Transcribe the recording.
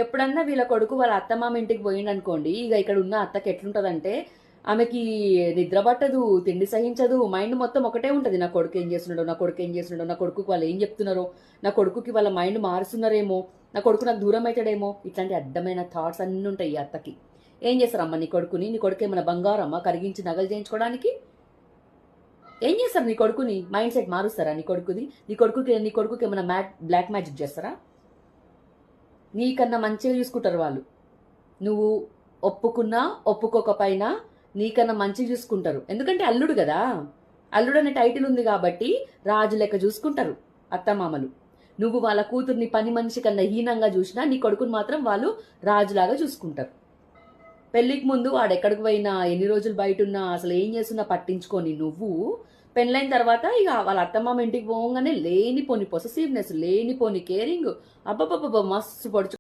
ఎప్పుడన్నా వీళ్ళ కొడుకు వాళ్ళ అత్తమామ ఇంటికి పోయిండనుకోండి, ఇక ఇక్కడ ఉన్న అత్తకి ఎట్లుంటదంటే ఆమెకి నిద్ర పట్టదు, తిండి సహించదు, మైండ్ మొత్తం ఒకటే ఉంటది. నా కొడుకు ఏం చేస్తున్నాడో, నా కొడుకు ఏం చేస్తున్నాడో, నా కొడుకుకి వాళ్ళు ఏం చెప్తున్నారో, నా కొడుకుకి వాళ్ళ మైండ్ మారుస్తున్నారేమో, నా కొడుకు నాకు దూరం అవుతాడేమో, ఇట్లాంటి అడ్డమైన థాట్స్ అన్నీ ఉంటాయి ఈ అత్తకి. ఏం చేస్తారమ్మా నీ కొడుకుని? నీ కొడుకు ఏమైనా బంగారమ్మా కరిగించి నగలు చేయించుకోవడానికి? ఏం చేస్తారు నీ కొడుకుని? మైండ్ సెట్ మారుస్తారా నీ కొడుకుది? నీ కొడుకుకి ఏమైనా బ్లాక్ మ్యాజిక్ చేస్తారా? నీకన్నా మంచిగా చూసుకుంటారు వాళ్ళు. నువ్వు ఒప్పుకున్నా ఒప్పుకోకపోయినా నీకన్నా మంచిగా చూసుకుంటారు. ఎందుకంటే అల్లుడు కదా, అల్లుడు అనే టైటిల్ ఉంది కాబట్టి రాజు లెక్క చూసుకుంటారు అత్తమామలు. నువ్వు వాళ్ళ కూతుర్ని పని మనిషి కన్నా హీనంగా చూసినా నీ కొడుకుని మాత్రం వాళ్ళు రాజులాగా చూసుకుంటారు. పెళ్లికి ముందు వాడు ఎక్కడికి పోయినా, ఎన్ని రోజులు బయట ఉన్నా, అసలు ఏం చేస్తున్నా పట్టించుకొని నువ్వు పెళ్ళైన తర్వాత ఇక వాళ్ళ అత్తమామ ఇంటికి పోగానే లేనిపోని పొసెసివ్నెస్, లేనిపోని కేరింగ్, అబ్బబ్బబ్బ మస్తు పొడుచు